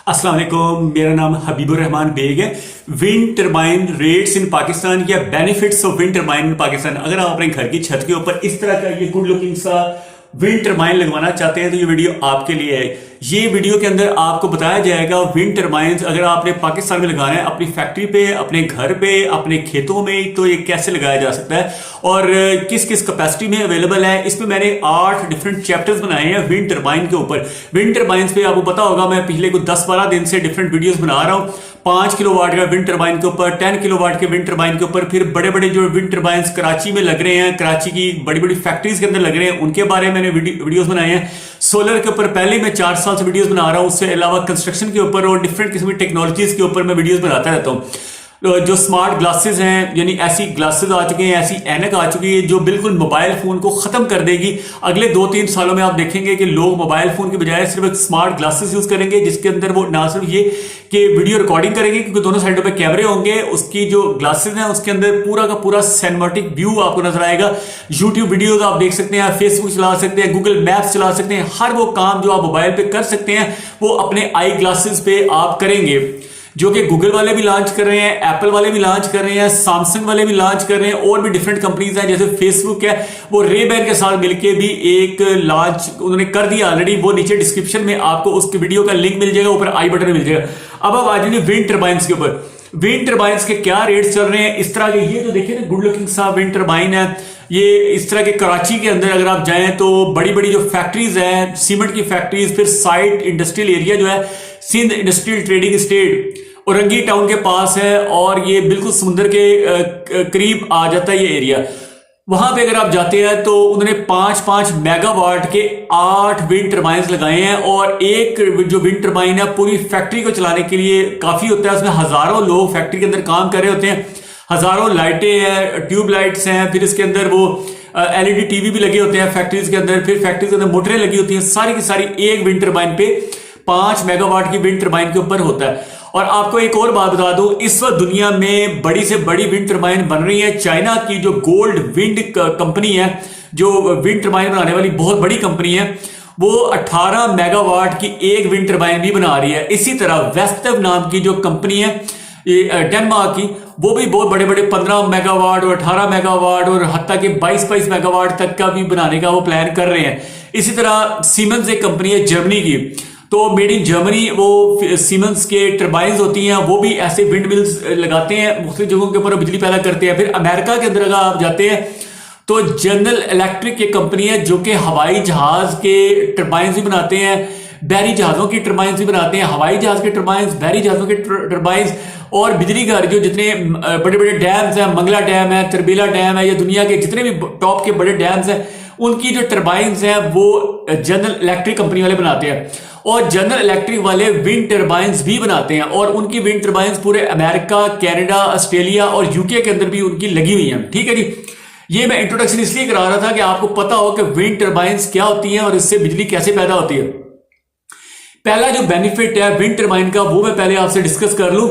अस्सलाम वालेकुम, मेरा नाम हबीबुर रहमान बेग है। विंड टरबाइन रेट्स इन पाकिस्तान या बेनिफिट्स ऑफ विंड टरबाइन इन पाकिस्तान। अगर आप अपने घर की छत के ऊपर इस तरह का ये गुड लुकिंग सा विंड टरबाइन लगवाना चाहते हैं तो ये वीडियो आपके लिए है। ये वीडियो के अंदर आपको बताया जाएगा विंड टरबाइन अगर आपने पाकिस्तान में लगाना है, अपनी फैक्ट्री पे, अपने घर पे, अपने खेतों में, तो ये कैसे लगाया जा सकता है और किस किस कैपेसिटी में अवेलेबल है। इसमें मैंने 8 डिफरेंट चैप्टर्स बनाए हैं विंड टरबाइन के ऊपर। विंड टरबाइन पे आपको पता होगा मैं पिछले कुछ 10-12 दिन से डिफरेंट वीडियोस बना रहा हूं। 5 किलोवाट का विंड टरबाइन के ऊपर, 10 किलोवाट के विंड टरबाइन के ऊपर, फिर बड़े बड़े जो विंड टरबाइन कराची में लग रहे हैं, कराची की बड़ी बड़ी फैक्ट्रीज के अंदर लग रहे हैं, उनके बारे में मैंने वीडियोस बनाए हैं। सोलर के ऊपर पहले मैं 4 साल से वीडियोस बना रहा हूं। उससे अलावा कंस्ट्रक्शन के ऊपर और डिफरेंट किस्म की टेक्नोलॉजीज के ऊपर मैं वीडियोस बनाता रहता हूं। जो स्मार्ट ग्लासेस हैं, यानी ऐसी ग्लासेस आ चुके हैं, ऐसी ऐनक आ चुकी है जो बिल्कुल मोबाइल फोन को खत्म कर देगी। अगले 2-3 सालों में आप देखेंगे कि लोग मोबाइल फोन की बजाय सिर्फ स्मार्ट ग्लासेस यूज करेंगे, जिसके अंदर वो ना सिर्फ ये कि वीडियो रिकॉर्डिंग करेंगे क्योंकि दोनों साइडों पे कैमरे होंगे, उसकी जो ग्लासेस हैं उसके अंदर पूरा का पूरा सिनेमैटिक व्यू आपको नजर आएगा। यूट्यूब वीडियोस आप देख सकते हैं, फेसबुक चला सकते हैं, गूगल मैप्स चला सकते हैं। हर वो काम जो आप मोबाइल पे कर सकते हैं वो अपने आई ग्लासेस पे आप करेंगे, जो कि गूगल वाले भी लॉन्च कर रहे हैं, एप्पल वाले भी लॉन्च कर रहे हैं, सैमसंग वाले भी लॉन्च कर रहे हैं, और भी डिफरेंट कंपनीज हैं। जैसे फेसबुक है, वो रे-बैन के साथ मिलके भी एक लॉन्च उन्होंने कर दिया ऑलरेडी। वो नीचे डिस्क्रिप्शन में आपको उसकी वीडियो का लिंक मिल जाएगा, ऊपर आई बटन मिल जाएगा। अब आप आ जाइए विंड टरबाइन्स के ऊपर। विंड टरबाइन्स के क्या रेट्स चल रहे हैं इस तरह के। ये जो देखिए ना गुड लुकिंग सा विंड टरबाइन है, ये इस तरह के कराची के अंदर अगर आप जाएं तो बड़ी बड़ी जो फैक्ट्रीज हैं, सीमेंट की फैक्ट्रीज, फिर साइट इंडस्ट्रियल एरिया जो है Sindh industrial trading estate Orangi town के पास है, और ये बिल्कुल समुद्र के करीब आ जाता है ये एरिया। वहां पे अगर आप जाते हैं तो उन्होंने 5-5 मेगावाट के 8 विंड टरबाइन लगाए हैं, और एक जो विंड टरबाइन है पूरी फैक्ट्री को चलाने के लिए काफी होता है। उसमें हजारों लोग फैक्ट्री के अंदर काम कर रहे होते हैं, हजारों लाइटें हैं, ट्यूब लाइट्स हैं, फिर इसके अंदर वो एलईडी टीवी भी लगे होते हैं फैक्ट्रीज के अंदर, फिर फैक्ट्रीज के अंदर मोटरें लगी होती हैं। सारी की सारी एक विंड टरबाइन पे 5 मेगावाट की विंड टरबाइन के ऊपर होता है। और आपको एक और बात बता दूं, इस वक्त दुनिया में बड़ी से बड़ी विंड टरबाइन बन रही है। चाइना की जो गोल्ड विंड कंपनी है, जो विंड टरबाइन बनाने वाली बहुत बड़ी कंपनी है, वो 18 मेगावाट की एक विंड टरबाइन भी बना रही है। इसी तरह वेस्टव नाम की जो कंपनी है डेनमार्क की, वो भी बहुत बड़े बड़े 15 मेगावाट और 18 मेगावाट और हत्ता के 22 मेगावाट तक का भी बनाने का वो प्लान कर रहे हैं। इसी तरह सीमेंस एक कंपनी है जर्मनी की, तो मेड इन जर्मनी वो सीमेंस के टरबाइन्स होती हैं, वो भी ऐसे विंड मिल्स लगाते हैं, मुख्तलिफ जगहों के ऊपर बिजली पैदा करते हैं। फिर अमेरिका के अंदर अगर आप जाते हैं तो जनरल इलेक्ट्रिक एक कंपनी है जो कि हवाई जहाज के टरबाइन्स भी बनाते हैं, बहरी जहाजों की टरबाइन्स भी बनाते हैं, हवाई जहाज के टरबाइन्स, बहरी जहाजों के टरबाइन्स, और बिजली घर जो जितने बड़े बड़े डैम्स हैं, मंगला डैम है, तरबेला डैम है, या दुनिया के जितने भी टॉप के बड़े डैम्स हैं, उनकी जो टरबाइन्स हैं वो जनरल इलेक्ट्रिक कंपनी वाले बनाते हैं। और जनरल इलेक्ट्रिक वाले विंड टरबाइन्स भी बनाते हैं, और उनकी विंड टरबाइन्स पूरे अमेरिका, कनाडा, ऑस्ट्रेलिया और यूके के अंदर भी उनकी लगी हुई हैं। ठीक है जी, ये मैं इंट्रोडक्शन इसलिए करा रहा था कि आपको पता हो कि विंड टरबाइन्स क्या होती हैं और इससे बिजली कैसे पैदा होती है। पहला जो बेनिफिट है विंड टरबाइन का वो मैं पहले आपसे डिस्कस कर लूं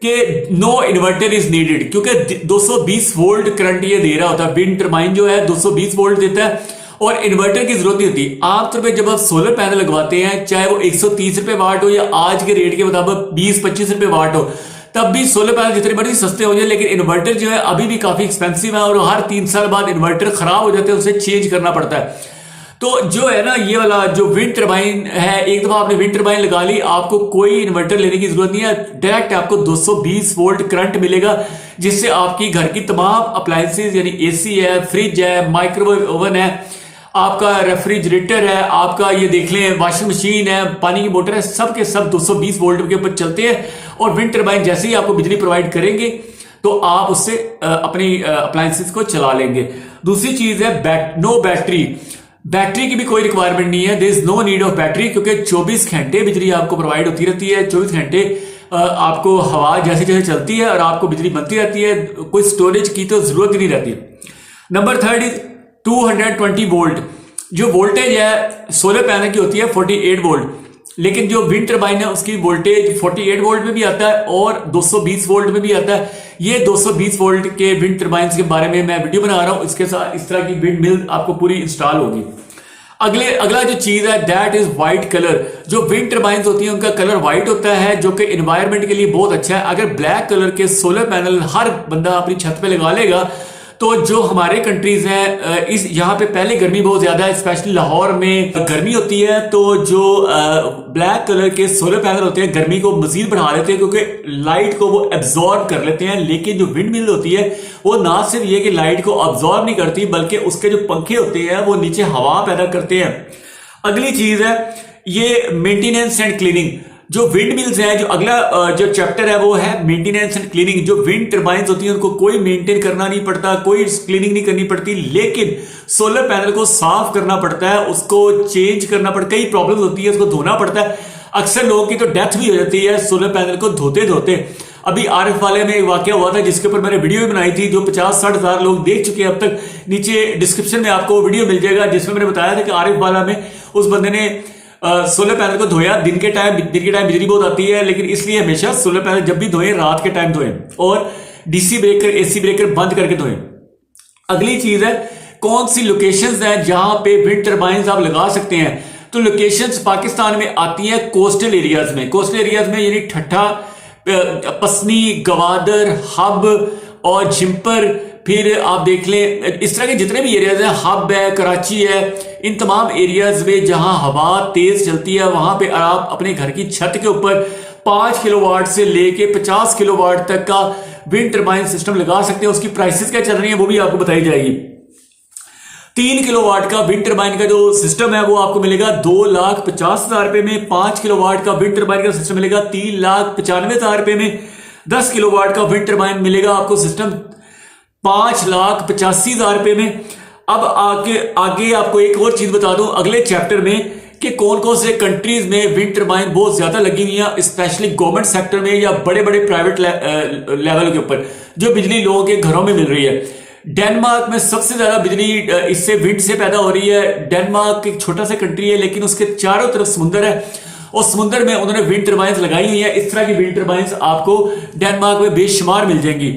कि नो इन्वर्टर इज नीडेड, क्योंकि 220 वोल्ट करंट ये दे रहा होता है। विंड टरबाइन जो है 220 वोल्ट देता है और इन्वर्टर की जरूरत नहीं होती। आमतौर पर जब आप सोलर पैनल लगवाते हैं, चाहे वो 130 रुपए वाट हो या आज के रेट के मुताबिक 20-25 रुपए वाट हो, तब भी सोलर पैनल जितने बड़ी सस्ते हो जाए, लेकिन इन्वर्टर जो है अभी भी काफी एक्सपेंसिव है, और हर 3 साल बाद इन्वर्टर खराब हो जाते हैं, उसे चेंज करना पड़ता है। तो जो है ना ये वाला जो विंड टरबाइन है, एक दफा आपने विंड टरबाइन लगा ली, आपको कोई इन्वर्टर लेने की जरूरत नहीं है। डायरेक्ट आपको 220 वोल्ट करंट मिलेगा, जिससे आपकी घर की तमाम अप्लायंसेज, यानी एसी है, फ्रिज है, माइक्रोवेव ओवन है, आपका रेफ्रिजरेटर है, आपका ये देख लें वाशिंग मशीन है, पानी की मोटर है, सब के सब 220 वोल्ट के ऊपर चलते हैं। और विंड टरबाइन जैसे ही आपको बिजली प्रोवाइड करेंगे तो आप उससे अपनी अप्लायंसेज को चला लेंगे। दूसरी चीज है नो बैटरी की भी कोई रिक्वायरमेंट नहीं है, there is no need of battery, क्योंकि 24 घंटे बिजली आपको प्रोवाइड होती रहती है। 24 घंटे आपको हवा जैसे जैसे चलती है और आपको बिजली बनती रहती है, कोई स्टोरेज की तो जरूरत ही नहीं रहती। Number 3 is 220 volt. जो वोल्टेज है सोलर पैनल की होती है 48 वोल्ट, लेकिन जो विंड टरबाइन है उसकी वोल्टेज 48 वोल्ट में भी आता है और 220 वोल्ट में भी आता है। ये 220 वोल्ट के विंड टरबाइन के बारे में मैं वीडियो बना रहा हूं, इसके साथ इस तरह की विंड मिल आपको पूरी इंस्टॉल होगी। अगला जो चीज है दैट इज व्हाइट कलर। जो विंड टर्बाइंस होती हैं उनका कलर व्हाइट होता है, जो कि एनवायरनमेंट के लिए बहुत अच्छा है। अगर ब्लैक कलर के सोलर पैनल हर बंदा अपनी छत पे लगा लेगा तो जो हमारे कंट्रीज हैं इस यहाँ पे पहले गर्मी बहुत ज्यादा है, स्पेशली लाहौर में गर्मी होती है, तो जो ब्लैक कलर के सोलर पैनल होते हैं गर्मी को मजीद बढ़ा देते हैं क्योंकि लाइट को वो एब्जॉर्ब कर लेते हैं। लेकिन जो विंड मिल होती है वो ना सिर्फ ये कि लाइट को एब्जॉर्ब नहीं करती बल्कि उसके जो पंखे होते हैं वो नीचे हवा पैदा करते हैं। अगली चीज है ये मेंटेनेंस एंड क्लीनिंग। जो विंड मिल्स है, जो अगला जो चैप्टर है वो है मेंटेनेंस एंड क्लीनिंग। जो विंड टर्बाइंस होती हैं उनको कोई मेंटेन करना नहीं पड़ता, कोई क्लीनिंग नहीं करनी पड़ती, लेकिन सोलर पैनल को साफ करना पड़ता है, उसको चेंज करना पड़ता है, कई प्रॉब्लम होती है, उसको धोना पड़ता है। अक्सर लोगों की तो डेथ भी हो जाती है सोलर पैनल को धोते धोते। अभी आरिफ वाले में एक वाकया हुआ था जिसके ऊपर मैंने वीडियो भी बनाई थी, जो 50-60 हजार लोग देख चुके हैं अब तक। नीचे डिस्क्रिप्शन में आपको वीडियो मिल जाएगा जिसमें मैंने बताया था कि आरिफ वाला में उस बंदे ने सोलर पैनल को धोया। दिन के टाइम बिजली बहुत आती है, लेकिन इसलिए हमेशा सोलर पैनल जब भी धोएं रात के टाइम धोएं और डीसी ब्रेकर एसी ब्रेकर बंद करके धोएं। अगली चीज है कौन सी लोकेशंस हैं जहां पे विंड टर्बाइंस आप लगा सकते हैं। तो लोकेशंस पाकिस्तान में आती हैं कोस्टल एरियाज में। कोस्टल एरियाज में यानी ठट्ठा, पसनी, गवादर, हब और झिंपर, फिर आप देख लें इस तरह के जितने भी एरियाज हैं, हब है, कराची है, इन तमाम एरियाज में जहां हवा तेज चलती है वहां पे आप अपने घर की छत के ऊपर 5 किलोवाट से लेके 50 किलोवाट तक का विंड टर्बाइन सिस्टम लगा सकते हैं। उसकी प्राइसेस क्या चल रही है वो भी आपको बताई जाएगी। 3 किलोवाट का विंड टर्बाइन का जो सिस्टम है वो आपको मिलेगा 2,50,000 रुपए में। 5 किलोवाट का विंड टर्बाइन का सिस्टम मिलेगा 3,95,000 रुपए में। 10 किलोवाट का विंड टर्बाइन मिलेगा आपको सिस्टम 5,85,000 रुपए में। अब आगे आपको एक और चीज बता दूं अगले चैप्टर में कि कौन कौन से कंट्रीज में विंड टर्बाइन बहुत ज्यादा लगी हुई है, स्पेशली गवर्नमेंट सेक्टर में या बड़े बड़े प्राइवेट लेवल के ऊपर जो बिजली लोगों के घरों में मिल रही है। डेनमार्क में सबसे ज्यादा बिजली इससे विंड से पैदा हो रही है। डेनमार्क एक छोटा सा कंट्री है लेकिन उसके चारों तरफ समुद्र है और समुद्र में उन्होंने विंड टर्बाइंस लगाई हुई है। इस तरह की विंड टर्बाइंस आपको डेनमार्क में बेशुमार मिल जाएंगी।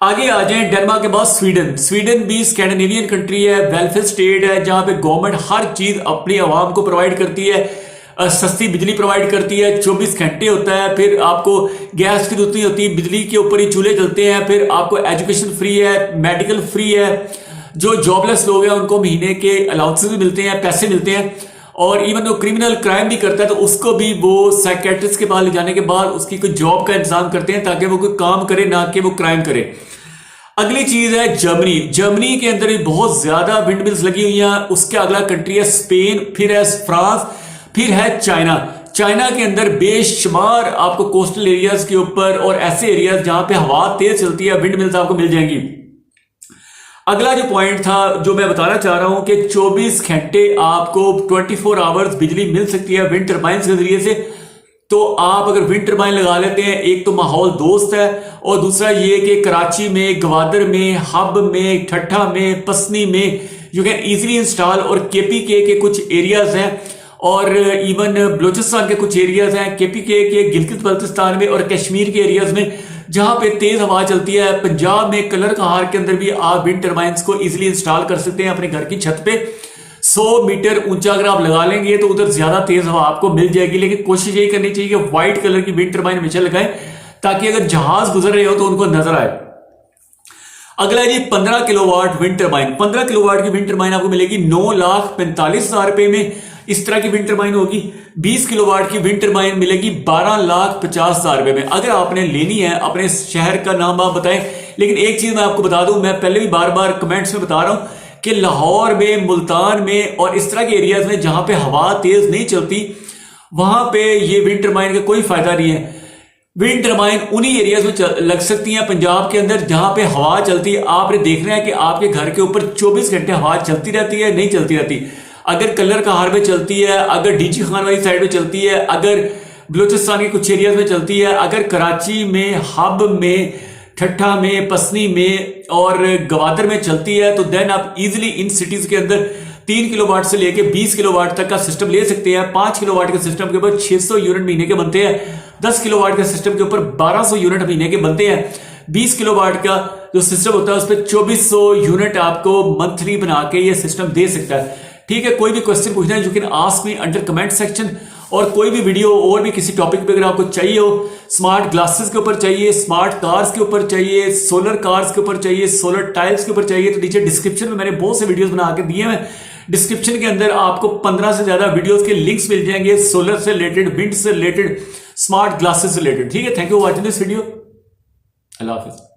आगे आ जाएं डेनमार्क के बाद स्वीडन भी स्कैंडिनेवियन कंट्री है, वेलफेयर स्टेट है जहां पे गवर्नमेंट हर चीज अपनी आवाम को प्रोवाइड करती है, सस्ती बिजली प्रोवाइड करती है, 24 घंटे होता है, फिर आपको गैस की जरूरत नहीं होती, बिजली के ऊपर ही चूल्हे जलते हैं, फिर आपको एजुकेशन फ्री है, मेडिकल फ्री है। जो जॉबलेस लोग हैं उनको महीने के अलाउंसेस भी मिलते हैं, पैसे मिलते हैं, और इवन वो क्रिमिनल क्राइम भी करता है तो उसको भी वो साइकेट्रिस्ट के पास ले जाने के बाद उसकी कोई जॉब का इंतजाम करते हैं ताकि वो कोई काम करे ना कि वो क्राइम करे। अगली चीज है जर्मनी के अंदर भी बहुत ज्यादा विंड मिल्स लगी हुई हैं। उसके अगला कंट्री है स्पेन, फिर है फ्रांस, फिर है चाइना के अंदर बेशुमार आपको कोस्टल एरियाज के ऊपर और ऐसे एरियाज जहां पे हवा तेज चलती है विंड मिल्स आपको मिल जाएंगी। अगला जो पॉइंट था जो मैं बताना चाह रहा हूं कि 24 घंटे आपको 24 आवर्स बिजली मिल सकती है विंड टर्बाइन के जरिए से। तो आप अगर विंड टर्बाइन लगा लेते हैं, एक तो माहौल दोस्त है और दूसरा ये कि कराची में, ग्वादर में, हब में, ठट्ठा में, पसनी में यू कैन इजीली इंस्टॉल। और केपीके के कुछ एरियाज हैं और इवन बलोचिस्तान के कुछ एरियाज हैं, केपीके के गिलगित बल्तिस्तान में और कश्मीर के एरियाज में जहां पे तेज हवा चलती है। पंजाब में कलर कहार के अंदर भी आप विंड टर्बाइंस को इजीली इंस्टॉल कर सकते हैं अपने घर की छत पे। 100 मीटर ऊंचा अगर आप लगा लेंगे तो उधर ज्यादा तेज हवा आपको मिल जाएगी, लेकिन कोशिश यही करनी चाहिए कि व्हाइट कलर की विंड टर्बाइन हमेशा लगाएं ताकि अगर जहाज गुजर रहे हो तो उनको नजर आए। अगला है जी 15 किलोवाट विंड टर्बाइन। 15 किलोवाट की विंड टर्बाइन आपको मिलेगी 9,45,000 रुपए में। इस तरह की विंड टर्बाइन होगी। 20 किलोवाट की विंड टर्बाइन मिलेगी 12,50,000 रुपए में। अगर आपने लेनी है अपने शहर का नाम आप बताएं, लेकिन एक चीज मैं आपको बता दूं, मैं पहले भी बार बार कमेंट्स में बता रहा हूं कि लाहौर में, मुल्तान में और इस तरह के एरियाज में जहां पे हवा तेज नहीं चलती वहां पे ये विंड टर्बाइन का कोई फायदा नहीं है। विंड टर्बाइन उन्हीं एरियाज में लग सकती हैं पंजाब के अंदर जहां पे हवा चलती है। आपने देखना है कि आपके घर के ऊपर 24 घंटे हवा चलती रहती है, नहीं चलती रहती। अगर कलर कहार में चलती है, अगर डीजी खान वाली साइड में चलती है, अगर बलूचिस्तान के कुछ एरियाज में चलती है, अगर कराची में, हब में, ठट्ठा में, पसनी में और गवादर में चलती है, तो देन आप इजीली इन सिटीज के अंदर 3 किलोवाट से लेके 20 किलोवाट तक का सिस्टम ले सकते हैं। 5 किलोवाट के सिस्टम के ऊपर 600 यूनिट महीने के बनते हैं। 10 किलोवाट के सिस्टम के ऊपर 1200 यूनिट महीने के बनते हैं। 20 किलोवाट का जो सिस्टम होता है उस पर 2400 यूनिट आपको मंथली बना के ये सिस्टम दे सकता है। ठीक है, कोई भी क्वेश्चन पूछना है you can ask me under comment section. और कोई भी वीडियो और भी किसी टॉपिक पे अगर आपको चाहिए हो, स्मार्ट ग्लासेस के ऊपर चाहिए, स्मार्ट कार्स के ऊपर चाहिए, सोलर कार्स के ऊपर चाहिए, सोलर टाइल्स के ऊपर चाहिए, तो नीचे डिस्क्रिप्शन में मैंने बहुत से वीडियोस बना के दिए हैं। डिस्क्रिप्शन के अंदर आपको 15 से ज्यादा वीडियोस के लिंक्स मिल जाएंगे, सोलर से रिलेटेड, विंड से रिलेटेड, स्मार्ट ग्लासेस से रिलेटेड। ठीक है, thank you for watching this video. Allah Hafiz.